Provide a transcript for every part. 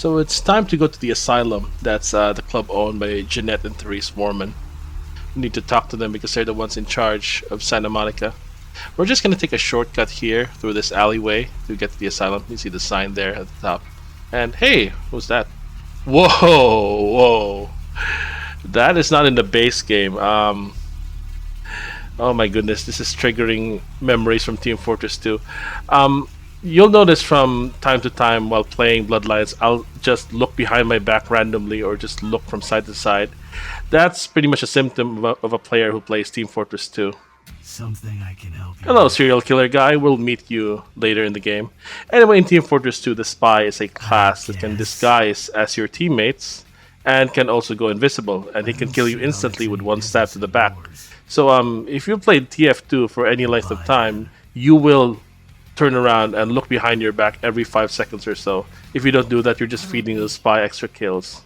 So it's time to go to the Asylum. That's the club owned by Jeanette and Therese Foreman. We need to talk to them because they're the ones in charge of Santa Monica. We're just gonna take a shortcut here through this alleyway to get to the Asylum. You see the sign there at the top. And hey, who's that? Whoa, whoa. That is not in the base game. Oh my goodness, this is triggering memories from Team Fortress 2. You'll notice from time to time while playing Bloodlines, I'll just look behind my back randomly or just look from side to side. That's pretty much a symptom of a player who plays Team Fortress 2. Something I can help you. Hello, serial killer guy. We'll meet you later in the game. Anyway, in Team Fortress 2, the spy is a class that can disguise as your teammates and can also go invisible, and he can kill you instantly with one stab to the back. So if you played TF2 for any length of time, you will turn around and look behind your back every 5 seconds or so. If you don't do that, you're just feeding the spy extra kills.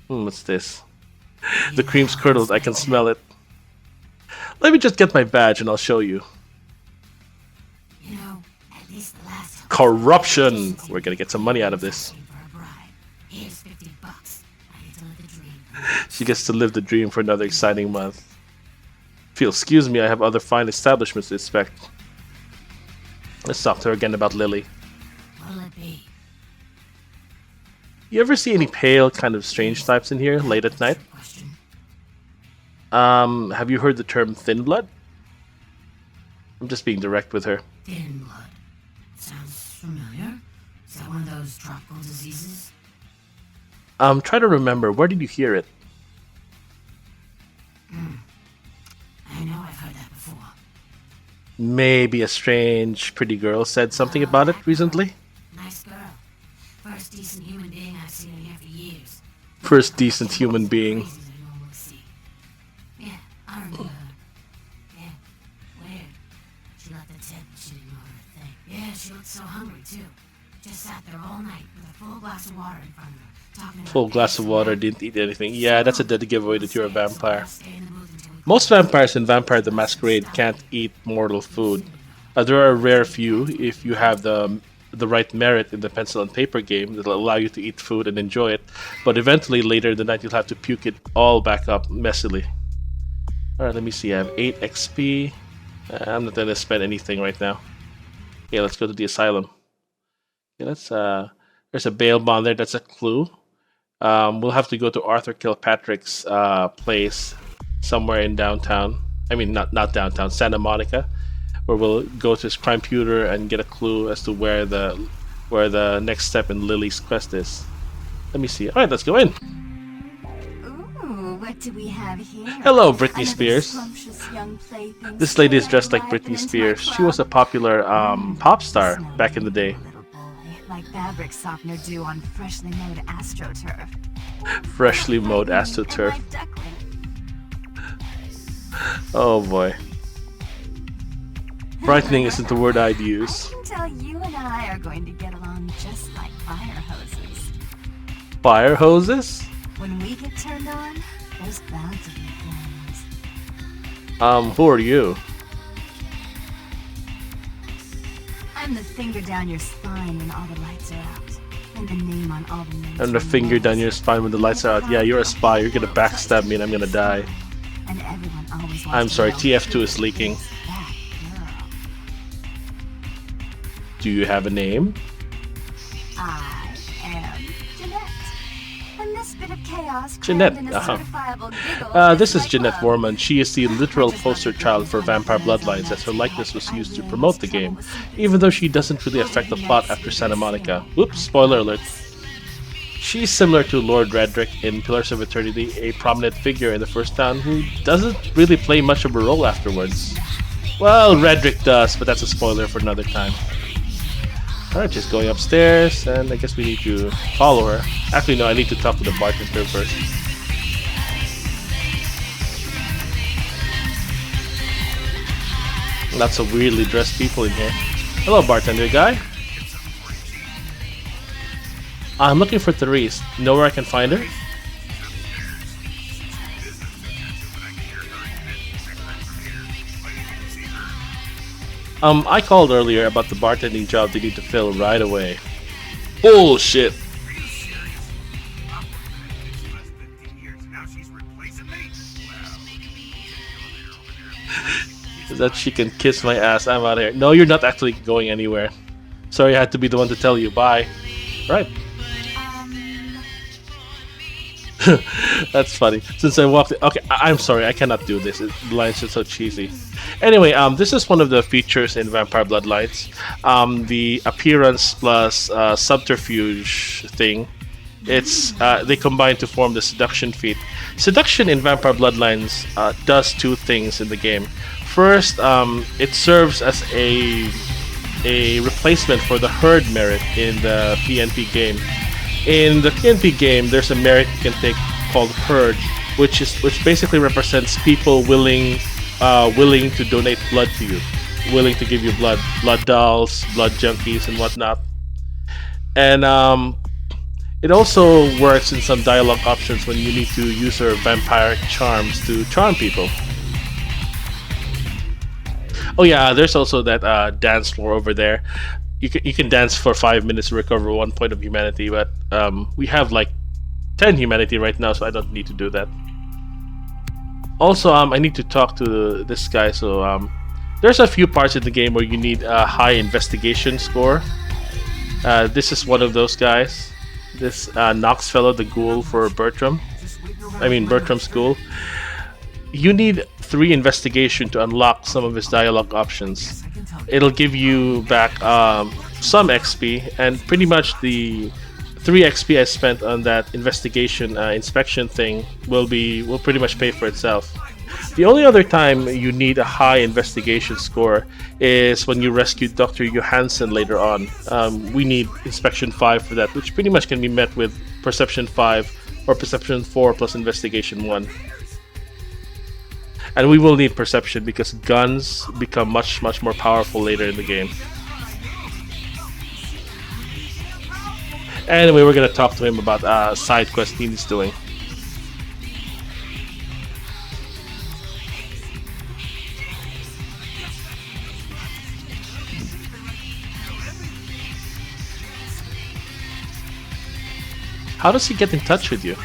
What's this? The cream's curdled, I can smell it. Let me just get my badge and I'll show you. At least the last Corruption! We're gonna get some money out of this. Here's $50. I get to live the dream. She gets to live the dream for another exciting month. If you'll excuse me, I have other fine establishments to inspect. Let's talk to her again about Lily. What'll it be? You ever see any pale, kind of strange types in here late at night? Question. Have you heard the term thin blood? I'm just being direct with her. Thin blood. Sounds familiar. Is that one of those tropical diseases? Try to remember, where did you hear it? I know I've heard that before. Maybe a strange, pretty girl said something about it recently? Nice girl. First decent human being I've seen in here for years. First decent human being. Crazy that no one will see. Yeah, I remember her. Yeah, weird. She left the tent, but she didn't know her thing. Yeah, she looked so hungry too. Just sat there all night with a full glass of water in front of her, talking about Full glass of water, didn't eat anything. Yeah, that's a dead giveaway that you're a vampire. stay in the booth until we Most vampires in Vampire the Masquerade can't eat mortal food. There are a rare few if you have the right merit in the pencil and paper game that'll allow you to eat food and enjoy it, but eventually later in the night you'll have to puke it all back up messily. Alright, let me see, I have 8 XP. I'm not gonna spend anything right now. Okay, let's go to the Asylum. Okay, there's a bail bond there, that's a clue. We'll have to go to Arthur Kilpatrick's place somewhere in downtown. I mean, not downtown, Santa Monica, where we'll go to his crime computer and get a clue as to where the next step in Lily's quest is. Let me see. All right, let's go in. Ooh, what do we have here? Hello, Britney Another Spears. scrumptious young plaything This lady is straight dressed like out of Britney Live Spears. into my She was a club. popular pop star back in the day. Little boy, like fabric softener do on freshly mowed AstroTurf. Freshly mowed And AstroTurf. like duckling. Oh boy. Frightening isn't the word I'd use. I can tell you and I are going to get along just like fire hoses. Fire hoses? When we get turned on, there's bound to be flames. Who are you? I'm the finger down your spine when all the lights are out. And the name on all the names. I'm the finger down your spine when the lights are out. Yeah, you're a spy. You're gonna backstab me and I'm gonna die. And everyone always wants I'm to sorry, know TF2 who is leaking. that girl. Do you have a name? I am Jeanette. And this bit of chaos Jeanette, crammed in a uh-huh. certifiable giggle This is is my Jeanette club. Foreman. She is the literal poster child for Vampire Bloodlines, as her likeness was used to promote the game, even though she doesn't really affect the plot after Santa Monica. Oops, spoiler alert. She's similar to Lord Redrick in Pillars of Eternity, a prominent figure in the first town who doesn't really play much of a role afterwards. Well, Redrick does, but that's a spoiler for another time. Alright, just going upstairs, and I guess we need to follow her. Actually, no, I need to talk to the bartender first. Lots of weirdly dressed people in here. Hello, bartender guy. I'm looking for Therese. Know where I can find her? I called earlier about the bartending job they need to fill right away. Bullshit! that she can kiss my ass. I'm out of here. No, you're not actually going anywhere. Sorry, I had to be the one to tell you. Bye. Right. That's funny. Since I walked, okay, I'm sorry, I cannot do this. The lines are so cheesy. Anyway, this is one of the features in Vampire Bloodlines. The appearance plus subterfuge thing. It's they combine to form the seduction feat. Seduction in Vampire Bloodlines does two things in the game. First, it serves as a replacement for the herd merit in the PNP game. In the PNP game, there's a merit you can take called herd, which basically represents people willing to donate blood to you, willing to give you blood dolls, blood junkies, and whatnot. And it also works in some dialogue options when you need to use your vampiric charms to charm people. Oh yeah, there's also that dance floor over there. You can dance for 5 minutes to recover 1 point of humanity, but we have like 10 humanity right now, so I don't need to do that. Also, I need to talk to this guy. So there's a few parts in the game where you need a high investigation score. This is one of those guys. This Knox fellow, the ghoul for Bertram. I mean Bertram's ghoul. You need 3 investigation to unlock some of his dialogue options. It'll give you back some XP, and pretty much the 3 XP I spent on that investigation inspection thing will pretty much pay for itself. The only other time you need a high investigation score is when you rescue Dr. Johansson later on. We need inspection 5 for that, which pretty much can be met with perception 5 or perception 4 plus investigation 1. And we will need perception because guns become much more powerful later in the game. Anyway, we're gonna talk to him about side quest he's doing. How does he get in touch with you?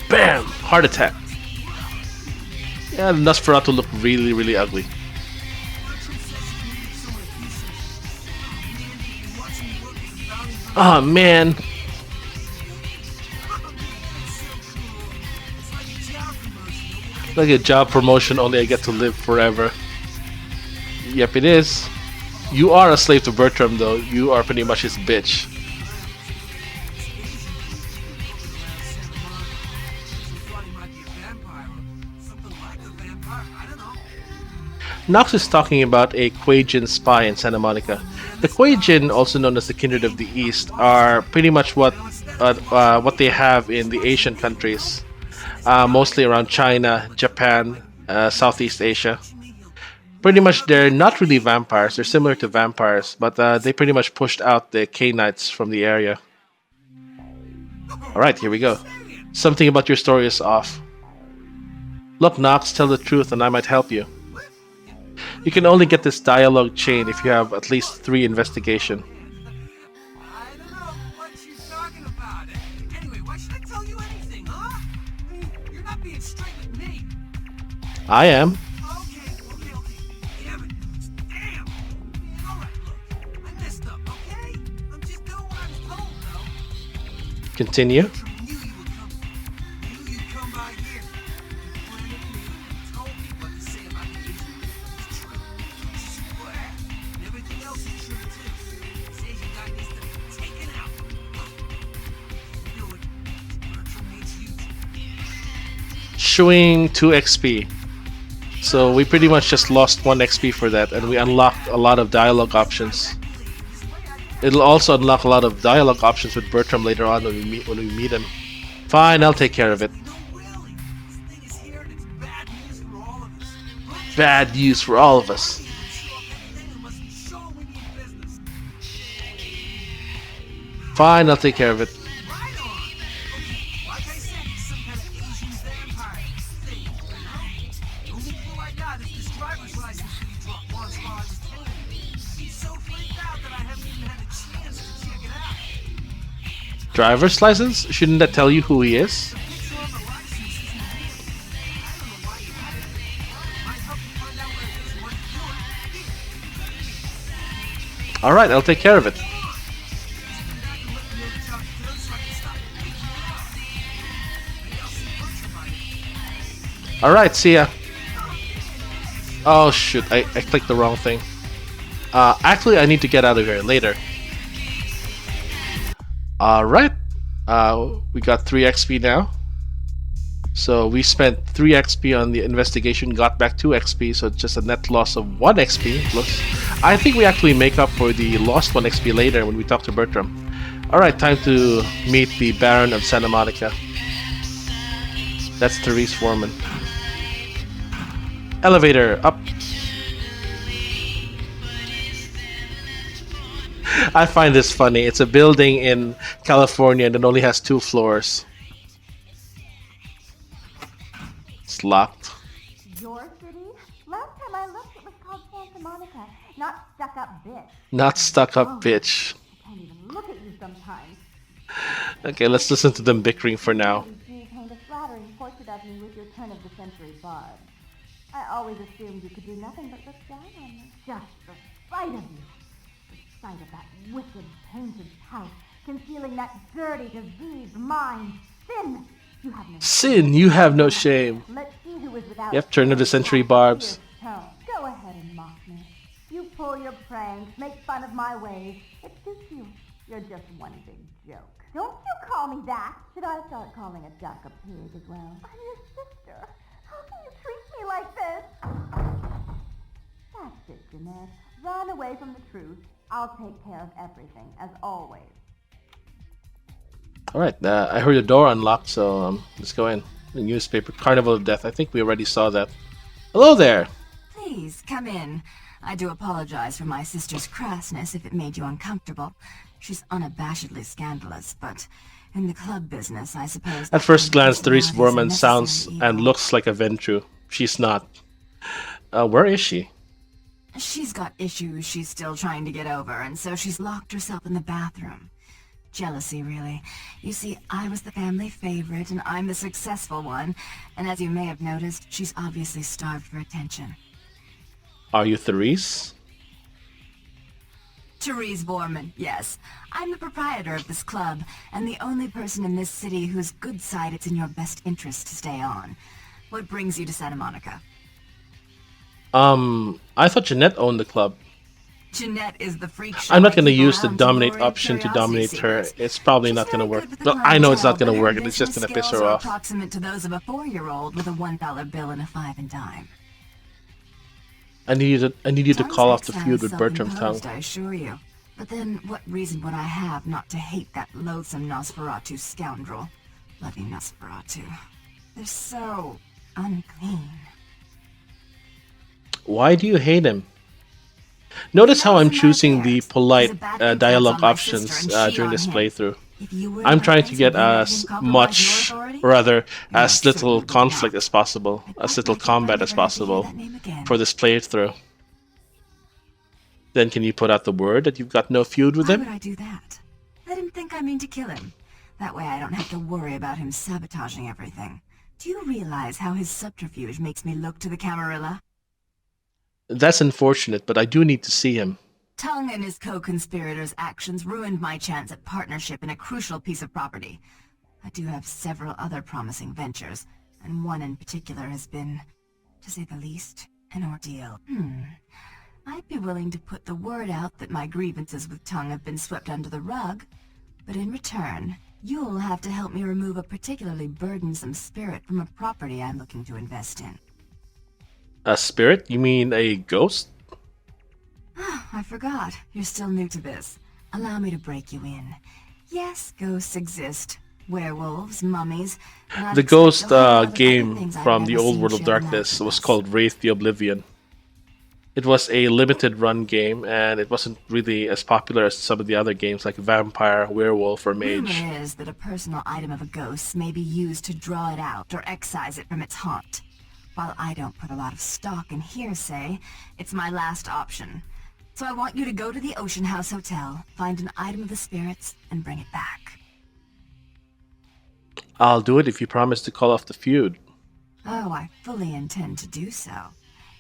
Bam! Heart attack. Yeah, Nosferatu look really ugly. Oh man. Like a job promotion, only I get to live forever. Yep, it is. You are a slave to Bertram, though. You are pretty much his bitch. Knox is talking about a Quajian spy in Santa Monica. The Quajian, also known as the Kindred of the East, are pretty much what they have in the Asian countries, mostly around China, Japan, Southeast Asia. Pretty much, they're not really vampires. They're similar to vampires, but they pretty much pushed out the Canaanites from the area. Alright, here we go. Something about your story is off. Look, Knox, tell the truth and I might help you. You can only get this dialogue chain if you have at least 3 investigation. I don't know what she's talking about. Anyway, why should I tell you anything, huh? I mean, you're not being straight with me. I am. Okay. Damn it. Damn. Alright, look. I messed up, okay? I'm just doing what I was told, though. Continue. I knew you would come. I knew you'd come by here. You pointed at me and told me what to say about the issue. It's true. I swear. And everything else is true, too. It says you got this stuff taken out. You knew it. Bertram hates you too. Showing 2 XP. So we pretty much just lost 1 XP for that, and we unlocked a lot of dialogue options. It'll also unlock a lot of dialogue options with Bertram later on when we meet him. Fine, I'll take care of it. No, really. This thing is here and it's bad news for all of us. Bad news for all of us. Show up anything unless you show we need business. Fine, I'll take care of it. Right on. Okay, like I said, it's some kind of Asian vampire thing, you know? The only clue I got is this driver's license that he dropped once while I was told. He's so freaked out that I haven't even had a chance to check it out. Driver's license? Shouldn't that tell you who he is? Picture on the license is I don't know why you had it. Might help you find out where it is and what to do. Alright, I'll take care of it. Just come back and let me know the job's done so I can stop picking you up. Maybe I'll see Bertram by then. Alright, see ya. Oh shoot, I clicked the wrong thing. Actually, I need to get out of here later. Alright. We got 3 XP now. So we spent 3 XP on the investigation, got back 2 XP, so it's just a net loss of 1 XP. Plus, I think we actually make up for the lost 1 XP later when we talk to Bertram. Alright, time to meet the Baron of Santa Monica. That's Therese Foreman. Elevator, up. I find this funny. It's a building in California and it only has 2 floors. It's locked. Your city? Last time I looked, it was called Santa Monica, not Stuck Up Bitch. Not stuck up, bitch. I can't even look at you sometimes. Okay, let's listen to them bickering for now. You paint a flattering portrait of me with your turn-of-the-century barb. I always assumed you could do nothing but look down on me. Just the sight of you. The sight of that wicked painted house, concealing that dirty, diseased mind. Sin! You have no Sin, you have no shame. Let's see who is without Yep, turn-of-the-century barbs. tone. Go ahead and mock me. You pull your pranks, make fun of my ways. It suits you. You're just one big joke. Don't you call me that. Should I start calling a duck a pig as well? I'm your sister. How can you treat me like this? That's it, Jeanette. Run away from the truth. I'll take care of everything, as always. Alright, I heard the door unlocked, so let's go in. The newspaper, Carnival of Death. I think we already saw that. Hello there! Please, come in. I do apologize for my sister's crassness if it made you uncomfortable. She's unabashedly scandalous, but in the club business, I suppose... At first glance, Therese personality is a Foreman necessary sounds evil. and looks like a Ventrue. She's not. Where is she? She's got issues she's still trying to get over, and so she's locked herself in the bathroom. Jealousy, really. You see, I was the family favorite, and I'm the successful one, and as you may have noticed, she's obviously starved for attention. Are you Therese? Therese Foreman, yes. I'm the proprietor of this club, and the only person in this city whose good side it's in your best interest to stay on. What brings you to Santa Monica? I thought Jeanette owned the club. Jeanette is the freak show. I'm not going to I keep use the around dominate lure option to curiosity dominate her. seekers. It's probably She's not going to very work. good with Well, the I know it's not clientele, going to but work, her and it's just going to business piss her skills are off. approximate to those of a 4-year-old with a $1 bill and a 5 and dime. I need you to call off the Tongue's feud with sounds Bertram Tongue. self-imposed, I assure you. But then, what reason would I have not to hate that loathsome Nosferatu scoundrel? Bloody Nosferatu. They're so unclean. Why do you hate him? Notice how I'm choosing the polite He's a bad influence dialogue on my options sister, and she during on this him. playthrough. If you were I'm my trying to place, get would you let as him compromise your much, authority? or rather, You as certainly little would conflict not. as possible, I'd as quite little like if I combat never as had to hear possible that name again. for this playthrough. Then can you put out the word that you've got no feud with Why him? would I do that? Let him think I mean to kill him. That way I don't have to worry about him sabotaging everything. Do you realize how his subterfuge makes me look to the Camarilla? That's unfortunate, but I do need to see him. Tongue and his co-conspirators' actions ruined my chance at partnership in a crucial piece of property. I do have several other promising ventures, and one in particular has been, to say the least, an ordeal. I'd be willing to put the word out that my grievances with Tongue have been swept under the rug, but in return, you'll have to help me remove a particularly burdensome spirit from a property I'm looking to invest in. A spirit? You mean a ghost? I forgot. You're still new to this. Allow me to break you in. Yes, ghosts exist. Werewolves, mummies... and I'd The expect ghost a whole lot of other game things I've from the never old seen World of share a Darkness mouth with was us. called Wraith the Oblivion. It was a limited run game, and it wasn't really as popular as some of the other games like Vampire, Werewolf, or Mage. Rumor is that a personal item of a ghost may be used to draw it out or excise it from its haunt. While I don't put a lot of stock in hearsay, it's my last option. So I want you to go to the Ocean House Hotel, find an item of the spirits, and bring it back. I'll do it if you promise to call off the feud. Oh, I fully intend to do so.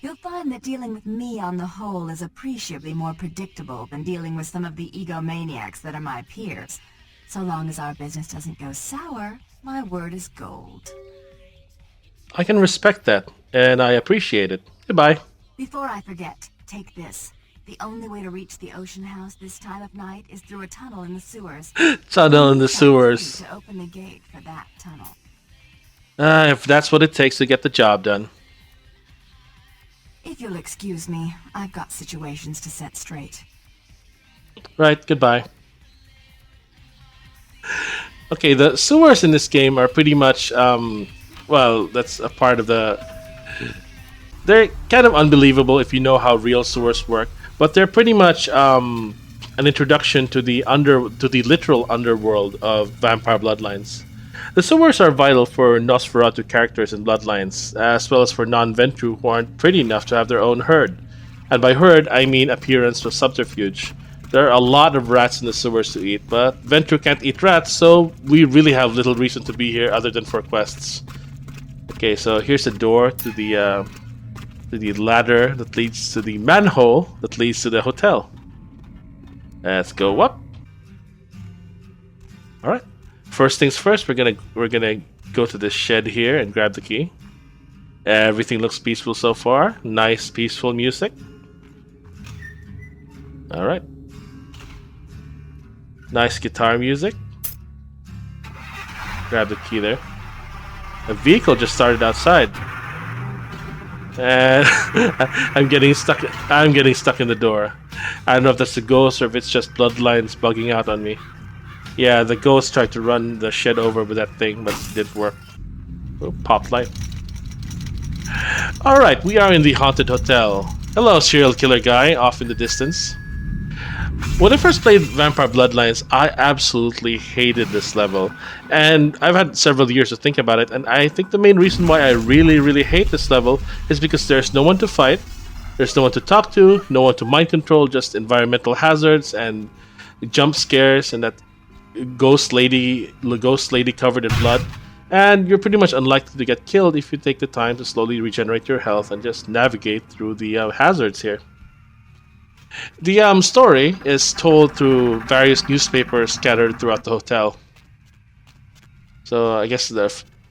You'll find that dealing with me on the whole is appreciably more predictable than dealing with some of the egomaniacs that are my peers. So long as our business doesn't go sour, my word is gold. I can respect that, and I appreciate it. Goodbye. Before I forget, take this. The only way to reach the ocean house this time of night is through a tunnel in the sewers. Tunnel in the Only tell you sewers. to open the gate for that tunnel. If that's what it takes to get the job done. If you'll excuse me, I've got situations to set straight. Right, goodbye. Okay, the sewers in this game are pretty much, well, that's a part of the... They're kind of unbelievable if you know how real sewers work, but they're pretty much an introduction to the literal underworld of Vampire Bloodlines. The sewers are vital for Nosferatu characters in Bloodlines, as well as for non-Ventrue who aren't pretty enough to have their own herd. And by herd, I mean appearance with subterfuge. There are a lot of rats in the sewers to eat, but Ventrue can't eat rats, so we really have little reason to be here other than for quests. Okay, so here's the door to the ladder that leads to the manhole that leads to the hotel. Let's go up. All right. First things first, we're gonna go to this shed here and grab the key. Everything looks peaceful so far. Nice peaceful music. All right. Nice guitar music. Grab the key there. A vehicle just started outside. And I'm getting stuck in the door. I don't know if that's the ghost or if it's just Bloodlines bugging out on me. Yeah, the ghost tried to run the shed over with that thing, but it didn't work. Oh, pop light. Alright, we are in the haunted hotel. Hello, serial killer guy off in the distance. When I first played Vampire Bloodlines, I absolutely hated this level. And I've had several years to think about it, and I think the main reason why I really hate this level is because there's no one to fight, there's no one to talk to, no one to mind control, just environmental hazards and jump scares and that ghost lady covered in blood. And you're pretty much unlikely to get killed if you take the time to slowly regenerate your health and just navigate through the hazards here. The story is told through various newspapers scattered throughout the hotel. So I guess the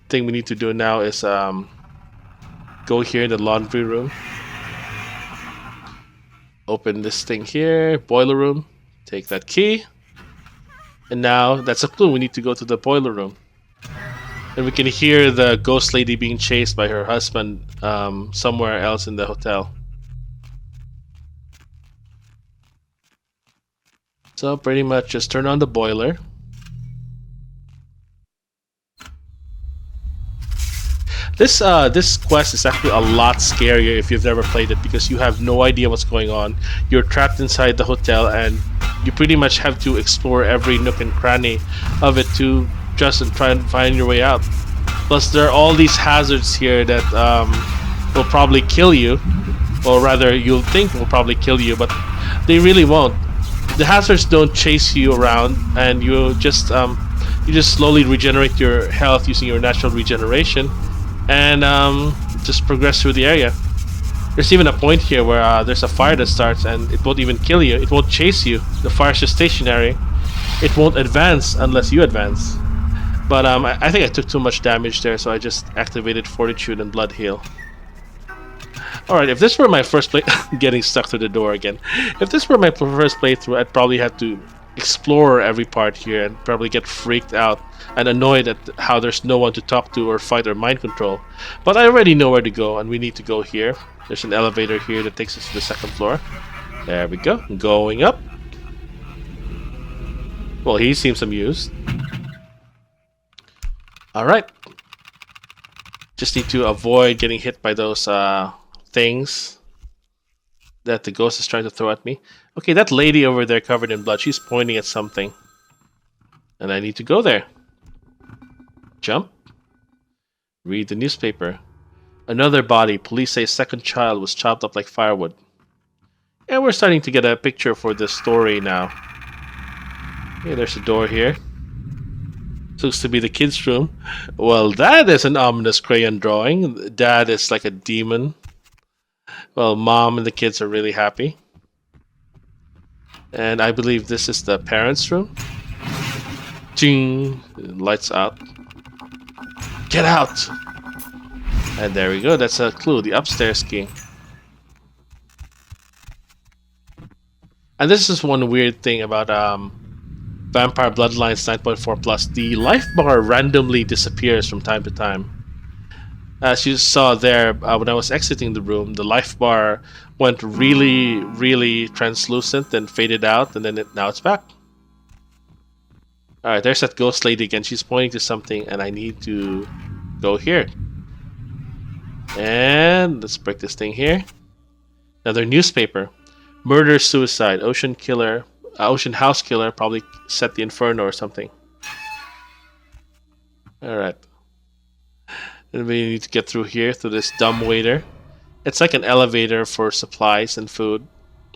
thing we need to do now is go here in the laundry room. Open this thing here, boiler room. Take that key. And now that's a clue. We need to go to the boiler room. And we can hear the ghost lady being chased by her husband somewhere else in the hotel. So pretty much just turn on the boiler. This quest is actually a lot scarier if you've never played it because you have no idea what's going on. You're trapped inside the hotel and you pretty much have to explore every nook and cranny of it to just try and find your way out. Plus there are all these hazards here that will probably kill you, or rather you'll think will probably kill you, but they really won't. The hazards don't chase you around, and you just slowly regenerate your health using your natural regeneration, and just progress through the area. There's even a point here where there's a fire that starts, and it won't even kill you. It won't chase you. The fire's just stationary. It won't advance unless you advance. But I think I took too much damage there, so I just activated Fortitude and Blood Heal. Alright, if this were my first play... getting stuck through the door again. If this were my first playthrough, I'd probably have to explore every part here and probably get freaked out and annoyed at how there's no one to talk to or fight or mind control. But I already know where to go, and we need to go here. There's an elevator here that takes us to the second floor. There we go. Going up. Well, he seems amused. Alright. Just need to avoid getting hit by those things that the ghost is trying to throw at me. Okay, that lady over there covered in blood, she's pointing at something. And I need to go there. Jump. Read the newspaper. Another body. Police say second child was chopped up like firewood. And we're starting to get a picture for this story now. Okay, there's a door here. Looks to be the kids' room. Well, that is an ominous crayon drawing. Dad is like a demon. Well, mom and the kids are really happy. And I believe this is the parents' room. Ching! Lights out. Get out! And there we go. That's a clue. The upstairs key. And this is one weird thing about Vampire Bloodlines 9.4 Plus. The life bar randomly disappears from time to time. As you saw there, when I was exiting the room, the life bar went really, really translucent and faded out, and then now it's back. Alright, there's that ghost lady again. She's pointing to something, and I need to go here. And let's break this thing here. Another newspaper. Murder, suicide, ocean killer, ocean house killer probably set the inferno or something. Alright. Then we need to get through here, through this dumb waiter. It's like an elevator for supplies and food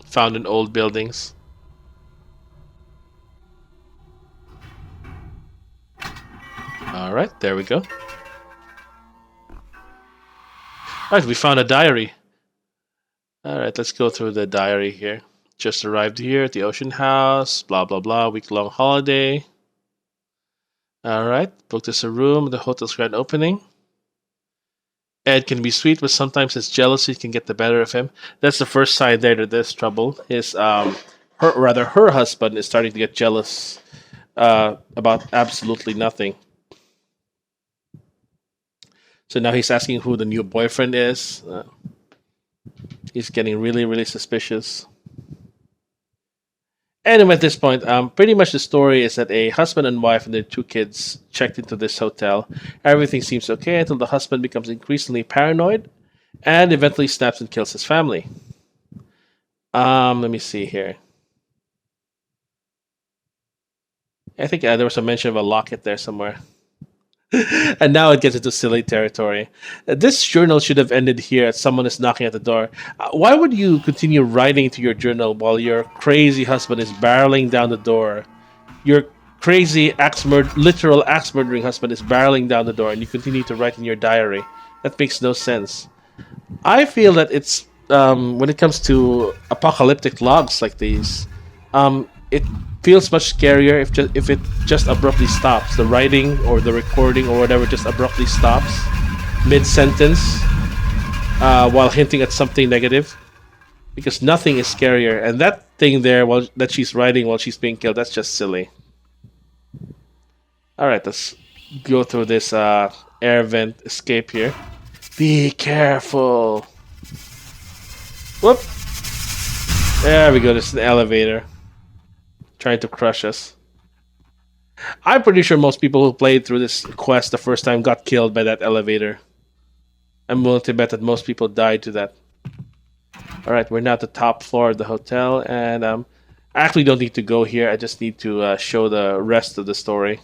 found in old buildings. Alright, there we go. Alright, we found a diary. Alright, let's go through the diary here. Just arrived here at the Ocean House, blah blah blah, week-long holiday. Alright, booked us a room at the hotel's grand opening. Ed can be sweet, but sometimes his jealousy can get the better of him. That's the first sign there that there's trouble. Her husband is starting to get jealous about absolutely nothing. So now he's asking who the new boyfriend is. He's getting really, really suspicious. Anyway, at this point, pretty much the story is that a husband and wife and their 2 kids checked into this hotel. Everything seems okay until the husband becomes increasingly paranoid and eventually snaps and kills his family. Let me see here. I think there was a mention of a locket there somewhere. And now it gets into silly territory. This journal should have ended here as someone is knocking at the door. Why would you continue writing to your journal while your crazy husband is barreling down the door? Your crazy literal axe murdering husband is barreling down the door and you continue to write in your diary. That makes no sense. I feel that it's, when it comes to apocalyptic logs like these, it feels much scarier if it just abruptly stops. The writing or the recording or whatever just abruptly stops mid-sentence while hinting at something negative. Because nothing is scarier. And that thing there that she's writing while she's being killed, that's just silly. Alright, let's go through this air vent escape here. Be careful. Whoop. There we go, there's an elevator. Trying to crush us. I'm pretty sure most people who played through this quest the first time got killed by that elevator. I'm willing to bet that most people died to that. Alright, we're now at the top floor of the hotel, and I actually don't need to go here. I just need to show the rest of the story.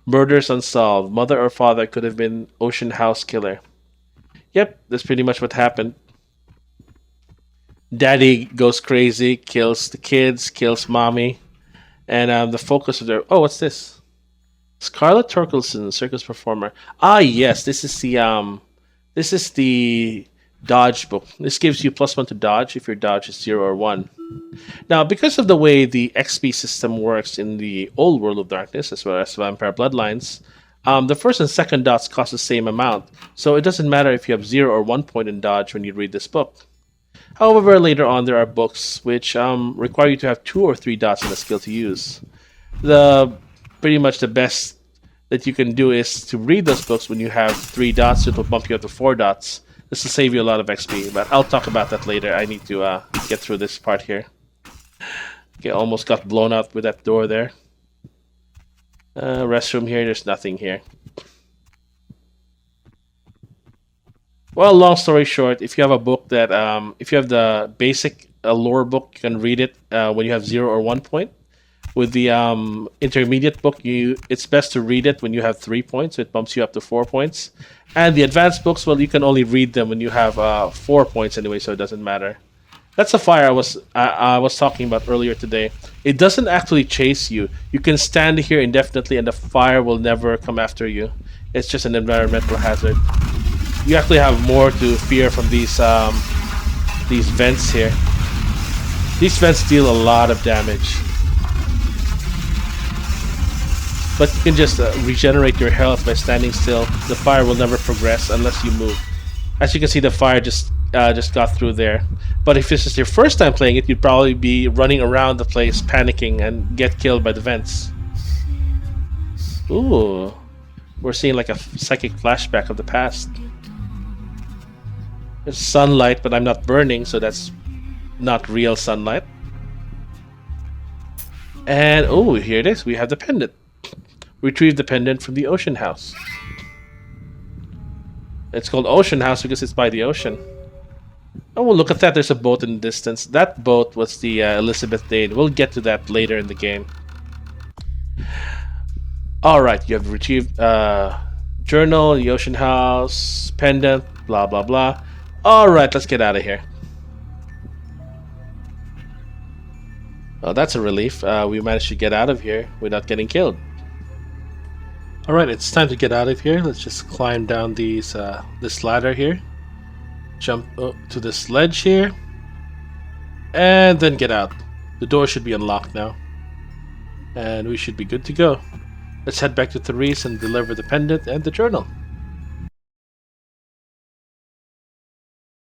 Murders unsolved. Mother or father could have been Ocean House killer. Yep, that's pretty much what happened. Daddy goes crazy, kills the kids, kills mommy. And the focus of their... Oh, what's this? Scarlett Torkelson, circus performer. Ah, yes, this is the dodge book. This gives you +1 to dodge if your dodge is 0 or 1. Now, because of the way the XP system works in the old World of Darkness, as well as Vampire Bloodlines, the first and second dots cost the same amount. So it doesn't matter if you have 0 or 1 point in dodge when you read this book. However, later on there are books which require you to have 2 or 3 dots in a skill to use. Pretty much the best that you can do is to read those books when you have 3 dots. It will bump you up to 4 dots. This will save you a lot of XP, but I'll talk about that later. I need to get through this part here. Okay, almost got blown out with that door there. Restroom here, there's nothing here. Well, long story short, if you have a book that, if you have the basic lore book, you can read it when you have 0 or 1 point. With the intermediate book, it's best to read it when you have 3 points, so it bumps you up to 4 points. And the advanced books, well, you can only read them when you have 4 points anyway, so it doesn't matter. That's a fire I was talking about earlier today. It doesn't actually chase you. You can stand here indefinitely, and the fire will never come after you. It's just an environmental hazard. You actually have more to fear from these vents here. These vents deal a lot of damage. But you can just regenerate your health by standing still. The fire will never progress unless you move. As you can see, the fire just got through there. But if this is your first time playing it, you'd probably be running around the place panicking and get killed by the vents. Ooh. We're seeing like a psychic flashback of the past. There's sunlight, but I'm not burning, so that's not real sunlight. And oh, here it is. We have the pendant. Retrieve the pendant from the ocean house. It's called Ocean House because it's by the ocean. Oh, well, look at that. There's a boat in the distance. That boat was the Elizabeth Dane. We'll get to that later in the game. Alright, you have retrieved journal, the ocean house, pendant, blah, blah, blah. Alright, let's get out of here. Well, that's a relief. We managed to get out of here without getting killed. Alright, it's time to get out of here. Let's just climb down this ladder here. Jump up to this ledge here. And then get out. The door should be unlocked now. And we should be good to go. Let's head back to Therese and deliver the pendant and the journal.